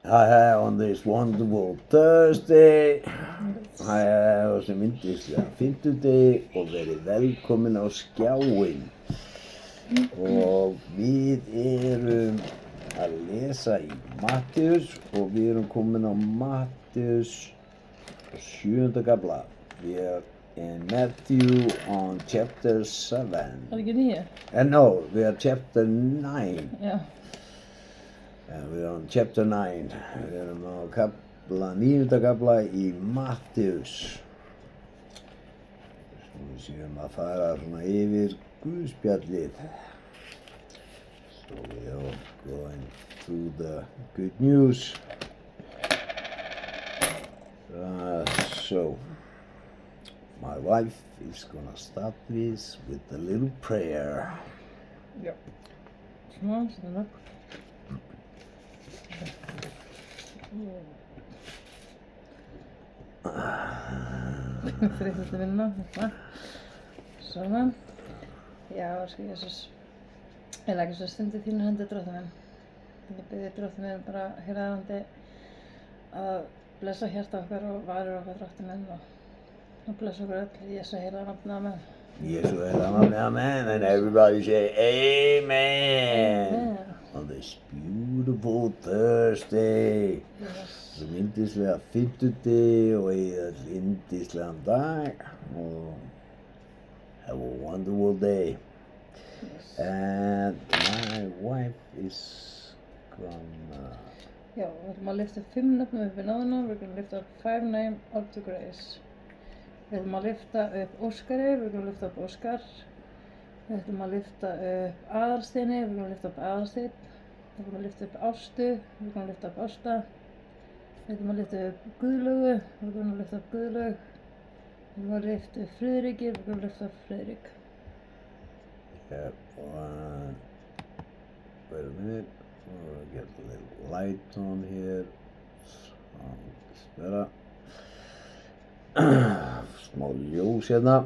On this wonderful Thursday, og sem yndislega fimmtudegi og verið velkomin á skjáinn. Og við erum að lesa í Mattheus og við erum komin á Mattheus 7. kafla. We are in Matthew on chapter 7. Var ekki 9? No, we are chapter 9. Já. Við erum on chapter 9. Við erum á kafla, 9. kafla í Mattheus. Svo við séum að fara svona yfir Guðspjallið. So we are going through the good news. So my wife is gonna start this with a little prayer. Já. Svona, setjum upp. Þreytt vinna, svona. Já, elsku Jesús, ég legg þessa stund í þínar hendur, Drottinn minn. Ég bið þig, Drottinn minn, bara hérðandi að blessa hjarta okkar og varir okkar, Drottinn minn, og blessa okkur öll í Jesú heila nafni, amen. Jesú heila nafni, amen, and everybody say amen. Amen. On this beautiful Thursday. Yes. Sem yndislega fimmtudegi og yndislegan dag og have a wonderful day. Yes. And my wife is gonna... Já, við ætlum að lyfta 5 nöfnum upp í náðuna. We're going to lift up 5 names up to grace. Við ætlum að lyfta upp Óskari, we're going to lift up Óskar. Við ætlum að lyfta upp Aðalsteini, we're going to lift up Aðalsteinn. Við ætlum að lyfta upp Ástu, we're going to lift up Ásta. Við ætlum að lyfta upp Guðlaugu, we're going to lift up Guðlaug. Við ætlum að lyfta upp Friðriki, we're going to lift up Friðrik. Yep, wait a minute. I'll get a little light on here. Sounds better. Smá ljós hérna.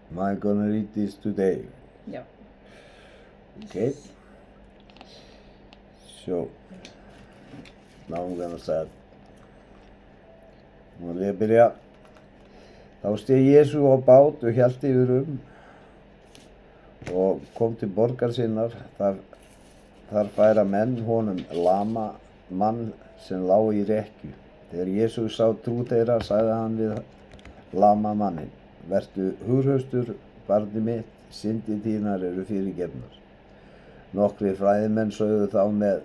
Am I gonna read this today? Já. Okay. So, now I'm gonna start. Nú ætla ég að byrja. Þá steig Jesú á bát og hélt yfir og kom til borgar sinnar. Þar færa menn honum lama mann sem lá í rekkju. Þegar Jesú sá trú þeirra, sagði hann við lama manninn: Vertu hughröstur, barnið mitt, syndir þínar eru fyrirgefnar. Nokkrir fræðimenn sögðu þá með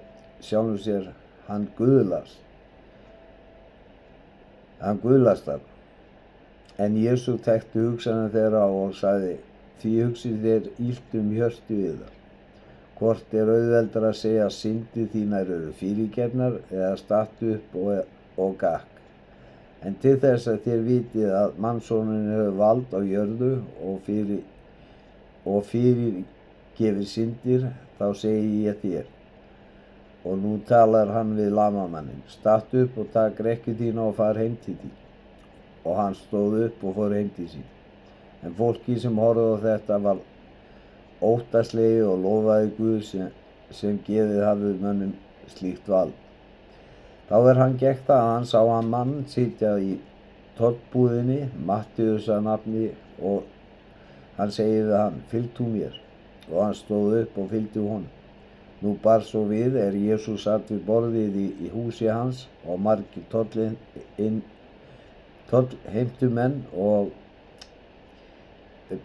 sjálfum sér: Hann guðlastar. En Jesú þekkti hugsanir þeirra og sagði: Því hugsið þér illt hjörtu yðar. Hvort auðveldara að segja: Syndir þínar eru fyrirgefnar, eða stattu upp og gakk. En til þess að þér vitið að mannssonurinn hefur vald á jörðu og fyrirgefir syndir, þá segi ég þér. Og nú talar hann við lamamanninn: Stattu upp og takk rekkju þína og far heim til þín. Og hann stóð upp og fór heim til sín. En fólkið sem horfði á þetta var óttaslegið og lofaði Guð sem gefið hafði mönnum slíkt vald. Þá hann gekk það að hann sá hann mann sitja í tollbúðinni, Mattheus að nafni, og hann segir við hann: Fylg þú mér. Og hann stóð upp og fylgdi honum. Nú bar svo við Jesú satt við borðið í húsi hans og margir tollheimtumenn og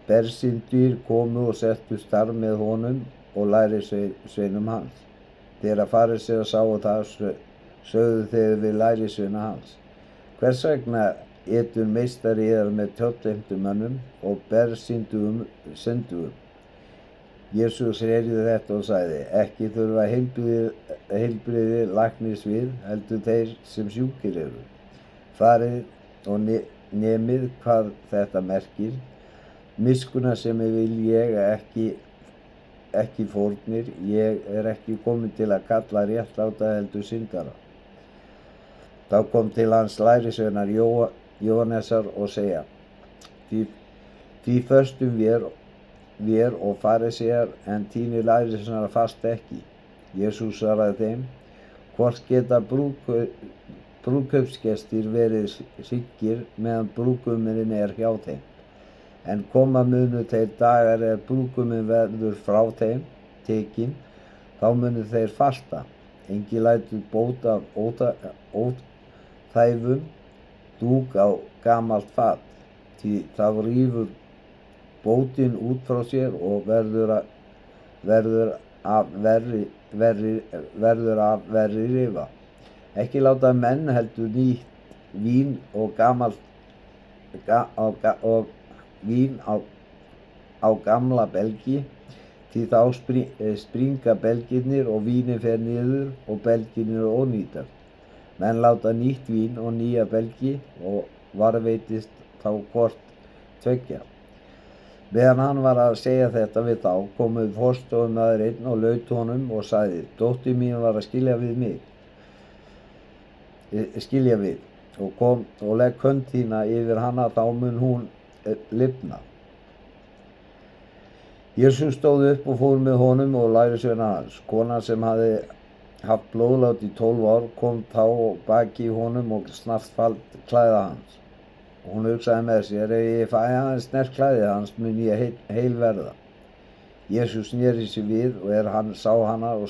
bersyndir komu og settust þar með honum og lærisveinum hans. Þegar farisear sáu það, sögðu þeir við lærisveina hans: Hvers vegna etur meistari yðar með tollheimtumönnum og bersynduum? Jesús heyrði þetta og sagði: Ekki þurfa heilbrigðir læknis við, heldur þeir sem sjúkir eru. Farið og nemið hvað þetta merkir. Miskunnsemi vil ég, ekki fórnir. Ég ekki kominn til að kalla réttláta heldur syndara. Þá kom til hans lærisveinar Jóhannesar og segja: Því föstum við vér og farisear, en tínir lærisveinar fast ekki. Jesús svaraði þeim: Hvort geta brúðkaupsgestir verið hryggir meðan brúðguminn hjá þeim? En koma munu þeir dagar brúðguminn verður frá þeim tekinn, þá munu þeir fasta. Enginn lætur bót af óþæfum dúk á gamalt fat, því þá rífur bótin út frá sér og verður af verri rifa. Ekki láta menn heldur nýtt vín og vín á gamla belgi, því þá springa belgirnir og vínið fer niður og belgirnir ónýtar. Menn láta nýtt vín og nýja belgi og varðveitist þá hvort tveggja. Meðan hann var að segja þetta við þá, komuð forstöðumaður einn og laut honum og sagði: Dóttir mín var að skilja við, og kom og legg hönd þína yfir hana, þá mun hún lifna. Jesús stóð upp og fór með honum og lærisveinar hans. Konan sem hafði haft blóðlát í 12 ár kom þá og baki í honum og snart klæða hans. Og hún hugsaði með sér: ef ég fæ aðeins snert klæði hans, mun ég heil verða. Jesús sneri sig við og hann sá hana og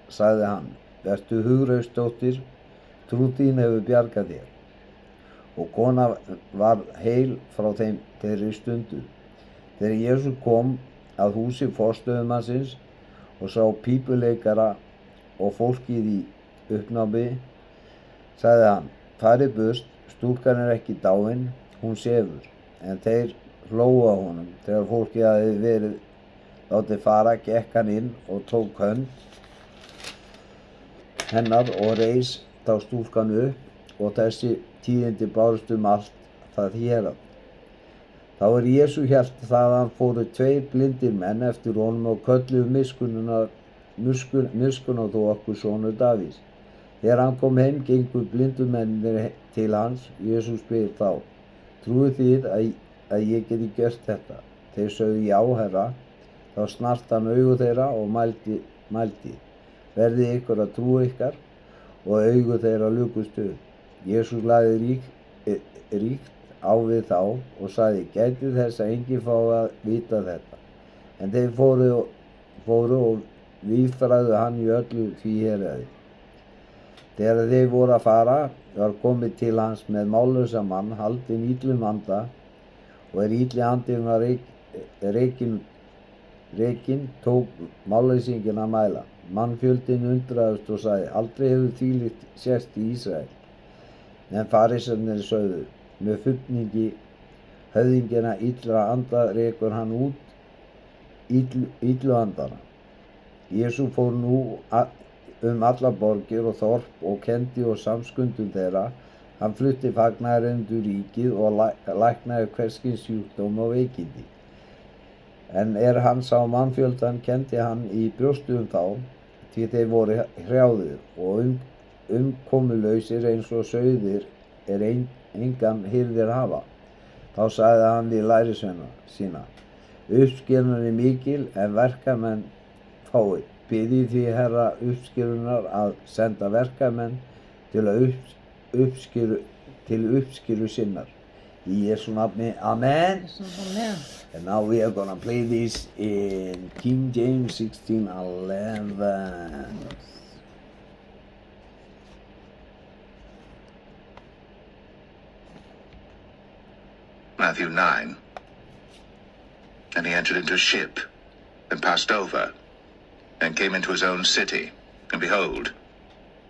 sagði hann: Vertu hugraus, dóttir, trú þín hefur bjargað þér. Og kona var heil frá þeirri stundu. Þegar Jesús kom að húsi forstöðumannsins og sá pípuleikara og fólkið í uppnámi, sagði hann: Farið burt, stúlkan ekki dáin, hún sefur. En þeir hlógu að honum. Þegar fólkið hafði verið látið fara, gekk hann inn og tók hönd hennar og reis þá stúlkan upp, og þessi tíðindi bárust allt það hérað. Þá Jesú hélt þaðan fóru 2 blindir menn eftir honum og kölluðu miskunn þú okkur, sonur Davíðs. Þegar hann kom heim, gengu blindu mennirnir til hans. Jesús spyr þá: Trúið þið að ég geti gert þetta? Þeir sögðu: Já, Herra. Þá snart hann augu þeirra og mælti: Verði ykkur að trú ykkar, og augu þeirra lukust upp. Jesús lagði ríkt á við þá og sagði: Gætið þess að enginn fái að vita þetta. En þeir fóru og víðfræðu hann í öllu því héraði. Þegar þeir voru að fara, var komið til hans með mállausa mann, haldinn illum anda, og illi andinn var rekinn, tók málleysinginn að mæla. Mannfjöldinn undraðist og sagði: Aldrei hefur þvílíkt sést í Ísrael. En farisarnir sögðu: Með fullningi höfðingjanna illra anda rekur hann út illu andana. Jesús fór nú allar borgir og þorp og kenndi og samskundum þeirra. Hann flutti fagnaðarerindi ríkið og læknaði hvers kyns sjúkdóm og veikindi. En hann sá mannfjöldan, kenndi hann í brjóstu þá, því þeir voru hrjáðir og umkomulausir eins og sauðir engan hirðir hafa. Þá sagði hann við lærisveina sína: Uppskeran mikil, en verkamenn fáir. Biðjið því Herra uppskerunar að senda verkamenn til uppskeru sinnar. Í Jesú nafni, Amen. Amen. And now we are gonna play this in King James 16:11. Matthew 9. And he entered into a ship, and passed over, and came into his own city. And behold,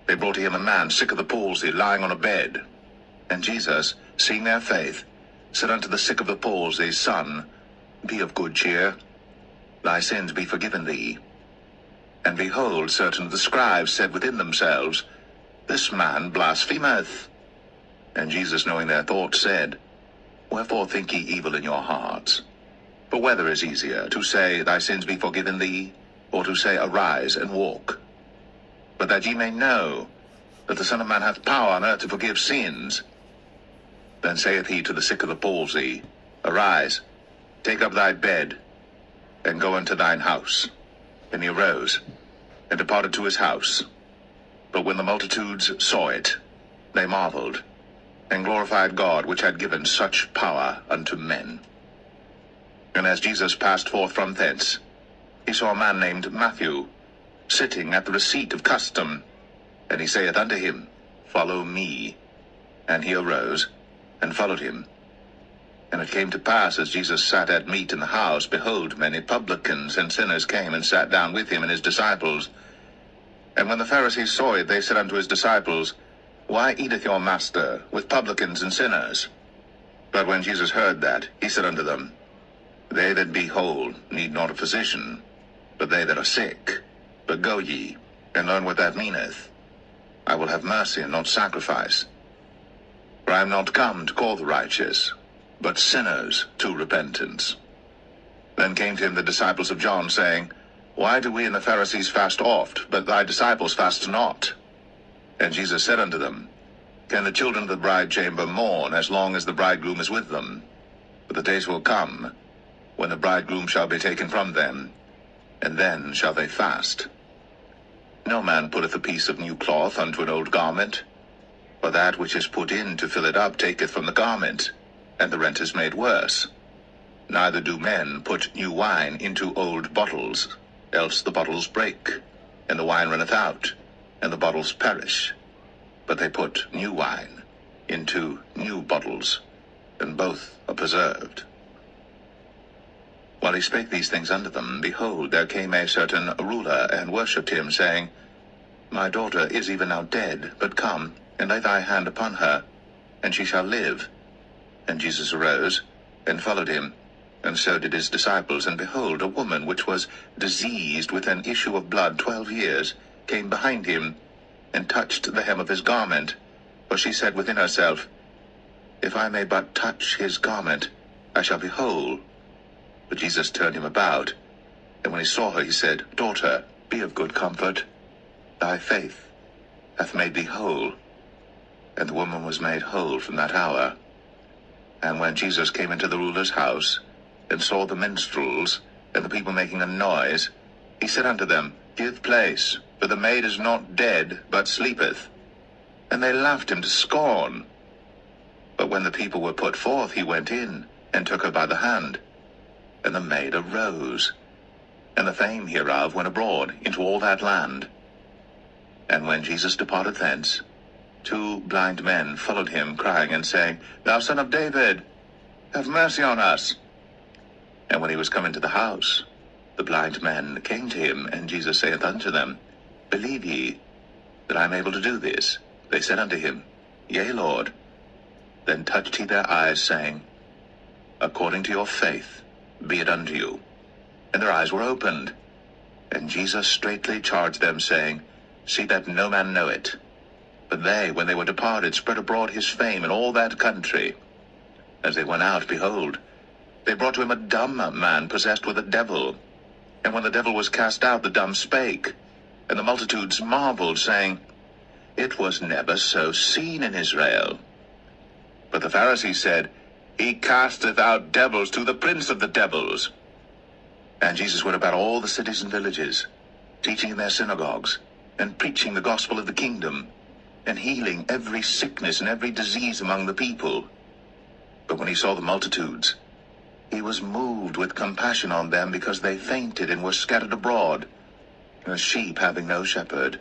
they brought to him a man sick of the palsy, lying on a bed. And Jesus, seeing their faith, said unto the sick of the palsy, Son, be of good cheer, thy sins be forgiven thee. And behold, certain of the scribes said within themselves, This man blasphemeth. And Jesus, knowing their thoughts, said, Wherefore think ye evil in your hearts? For whether is easier, to say, Thy sins be forgiven thee, or to say, Arise and walk? But that ye may know that the Son of Man hath power on earth to forgive sins. Then saith he to the sick of the palsy, Arise, take up thy bed, and go unto thine house. And he arose, and departed to his house. But when the multitudes saw it, they marveled, and glorified God, which had given such power unto men. And as Jesus passed forth from thence, he saw a man named Matthew, sitting at the receipt of custom. And he saith unto him, Follow me. And he arose, and followed him. And it came to pass, as Jesus sat at meat in the house, behold, many publicans and sinners came and sat down with him and his disciples. And when the Pharisees saw it, they said unto his disciples, Why eateth your master with publicans and sinners? But when Jesus heard that, he said unto them, They that be whole need not a physician, but they that are sick. But go ye, and learn what that meaneth. I will have mercy and not sacrifice. For I am not come to call the righteous, but sinners to repentance. Then came to him the disciples of John, saying, Why do we and the Pharisees fast oft, but thy disciples fast not? And Jesus said unto them, Can the children of the bride chamber mourn as long as the bridegroom is with them? But the days will come, when the bridegroom shall be taken from them, and then shall they fast. No man putteth a piece of new cloth unto an old garment, for that which is put in to fill it up taketh from the garment, and the rent is made worse. Neither do men put new wine into old bottles, else the bottles break, and the wine runneth out, and the bottles perish. But they put new wine into new bottles, and both are preserved. While he spake these things unto them, behold, there came a certain ruler, and worshipped him, saying, My daughter is even now dead, but come, and lay thy hand upon her, and she shall live. And Jesus arose, and followed him, and so did his disciples. And behold, a woman which was diseased with an issue of blood 12 years came behind him, and touched the hem of his garment. For she said within herself, If I may but touch his garment, I shall be whole. But Jesus turned him about, and when he saw her, he said, Daughter, be of good comfort. Thy faith hath made thee whole. And the woman was made whole from that hour. And when Jesus came into the ruler's house, and saw the minstrels, and the people making a noise, he said unto them, Give place, for the maid is not dead, but sleepeth. And they laughed him to scorn. But when the people were put forth, he went in, and took her by the hand. And the maid arose, and the fame hereof went abroad into all that land. And when Jesus departed thence, 2 blind men followed him, crying and saying, Thou son of David, have mercy on us. And when he was come into the house, the blind men came to him, and Jesus saith unto them, Believe ye that I am able to do this? They said unto him, Yea, Lord. Then touched he their eyes, saying, According to your faith be it unto you. And their eyes were opened. And Jesus straitly charged them, saying, See that no man know it. But they, when they were departed, spread abroad his fame in all that country. As they went out, behold, they brought to him a dumb man possessed with a devil. And when the devil was cast out, the dumb spake. And the multitudes marveled, saying, It was never so seen in Israel. But the Pharisees said, He casteth out devils through the prince of the devils. And Jesus went about all the cities and villages, teaching in their synagogues, and preaching the gospel of the kingdom, and healing every sickness and every disease among the people. But when he saw the multitudes, he was moved with compassion on them, because they fainted and were scattered abroad, as sheep having no shepherd.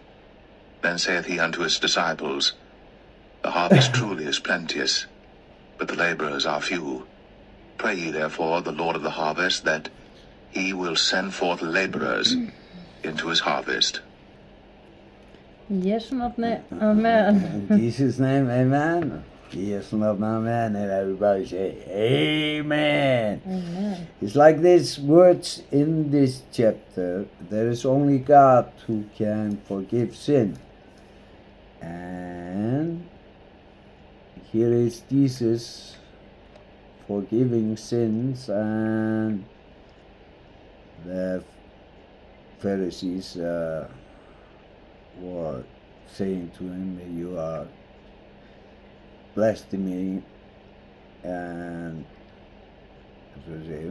Then saith he unto his disciples, The harvest truly is plenteous, but the laborers are few. Pray ye therefore the Lord of the harvest, that he will send forth laborers into his harvest. Jesu nafni, amen. In Jesus' name, amen. Jesus' name, amen. And everybody say, Amen. Amen. It's like these words in this chapter. There is only God who can forgive sin. And here is Jesus forgiving sins, and the Pharisees were saying to him, You are blaspheming, and so say,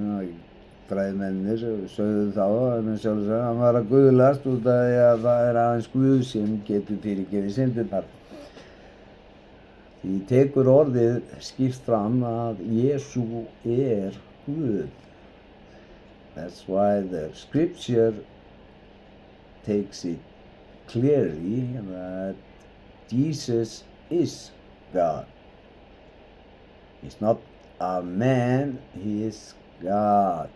fræðimennir sögðu þá að hann var að guðlast út af því að það er aðeins Guð sem getur fyrirgefið syndirnar. Því tekur orðið skýrt fram að Jesú er Guð. That's why the scripture takes it clearly that Jesus is God. He's not a man, he is God.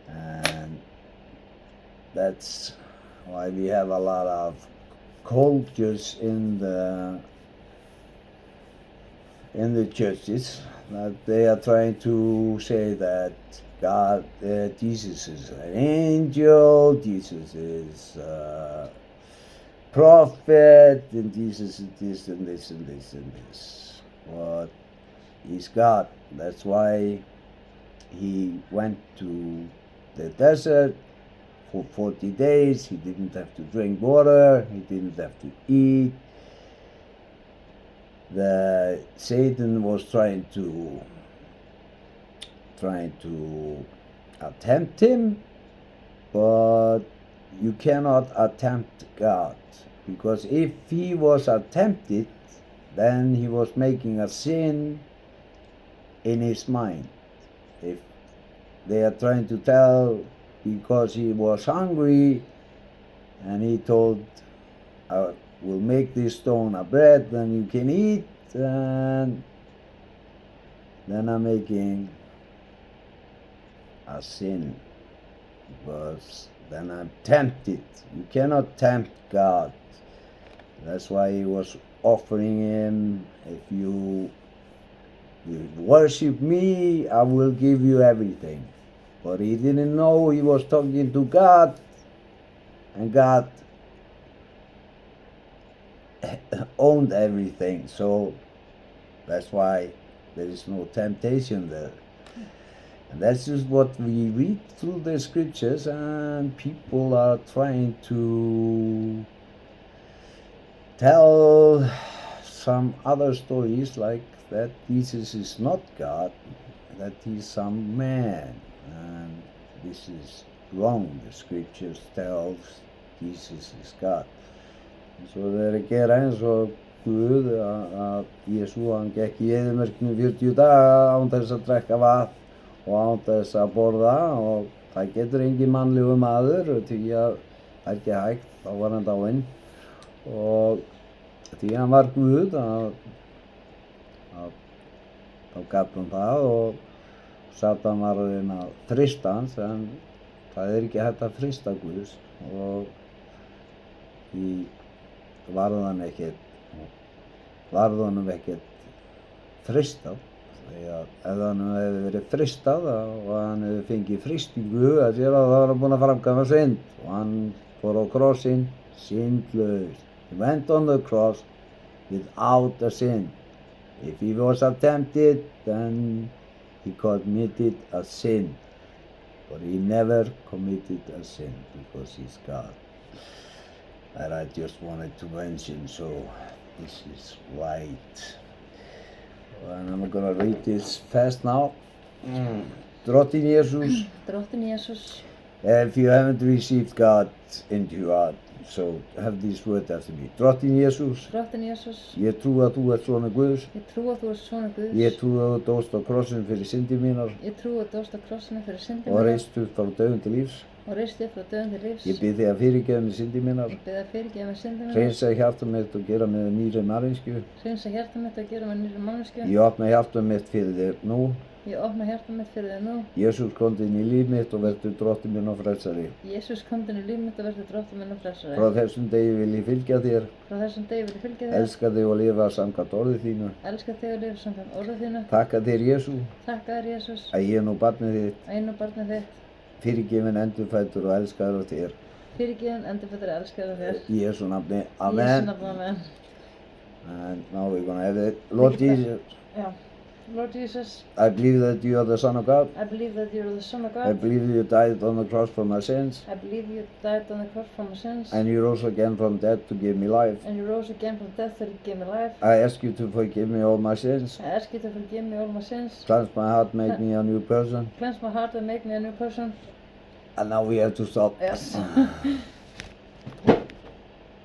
And that's why we have a lot of cultures in the churches that they are trying to say that God, Jesus is an angel, Jesus is a prophet, and Jesus is this and this and this and this. But he's God. That's why he went to the desert for 40 days. He didn't have to drink water. He didn't have to eat. The Satan was trying to attempt him, but you cannot attempt God, because if he was attempted, then he was making a sin in his mind. If they are trying to tell because he was hungry and he told, I will make this stone a bread, then you can eat, and then I'm making a sin, because then I'm tempted. You cannot tempt God. That's why he was offering him, if you worship me, I will give you everything. But he didn't know he was talking to God, and God owned everything. So that's why there is no temptation there. And that's just what we read through the scriptures, and people are trying to tell some other stories like that Jesus is not God, that he's some man, and this is wrong. The scriptures tells Jesus is God. Svo þeir gera eins og Guð að Jesú, hann gekk í eyðimörkinu 40 daga án þess að drekka vatn og án þess að borða, og það getur engin mannlegur maður, því að það er ekki hægt, þá var hann dáinn, og því hann var Guð þá gat hann það, og Satan var að reyna að frysta hans, en það er ekki hægt að frysta Guðs, og því varð honum ekkert frystað. Því að ef hann hefði verið frystað og hann hefði fengið frystingu að sér, að þá var hann búinn að framkvæma synd, og hann fór á krossinn syndlaus. He went on the cross without a sin. If he was attempted, then he committed a sin, but he never committed a sin because he's God. That I just wanted to mention, so this is right. And I'm going to read this fast now. Drottinn Jesús. Drottinn Jesús. If you haven't received God into your heart, so have this word after me. Drottinn Jesús. Drottinn Jesús. Ég trúi að þú ert sonur Guðs. Ég trúi að þú ert sonur Guðs. Ég trúi að þú dóst á krossinu fyrir syndir mínar. Ég trúi að þú dóst á krossinu fyrir syndir Og mínar. reist upp frá dauðum til lífs. Og reist upp frá dauðum til lífs. Ég bið þig að fyrirgefa mér syndir mínar. Ég bið að fyrirgefa mér syndir mínar. Hreinsa hjarta mitt og gera mig nýrri manneskju. Hreinsa hjarta mitt og gera mig nýrri manneskju. Ég opna hjarta mitt fyrir þér nú. Ég opna hjarta mitt fyrir þér nú. Jesús komdu inn í líf mitt og vertu drottinn minn og frelsari. Jesús komdu inn í líf mitt og vertu drottinn minn og frelsari. Frá þessum degi vil ég fylgja þér. Frá þessum degi vil ég fylgja þér. Elska þig og lifa samkvæmt orði þínu. Elska þig og lifa samkvæmt orði þínu. Þakka þér Jesú. Þakka þér Jesús. Að ég er nú barnið þitt. Að ég er nú barnið þitt. Fyrirgefinn, endurfæddur og elskaður af þér. Fyrirgefinn, endurfæddur og elskaður af þér. Í Jesú nafni. Í Jesú nafni, amen. And now we're gonna have it. Lord Jesus. Já. Lord Jesus, I believe that you are the Son of God. I believe that you're the Son of I God. believe you died on the cross for my sins, I believe you died on the cross for my sins. and you rose again from death to give me life. And you rose again from death to give me life. I ask you to forgive me all my sins. I ask you to forgive me all my sins. Cleanse my heart, make me a new person. Cleanse my heart and make me a new person. And now we have to stop. Yes.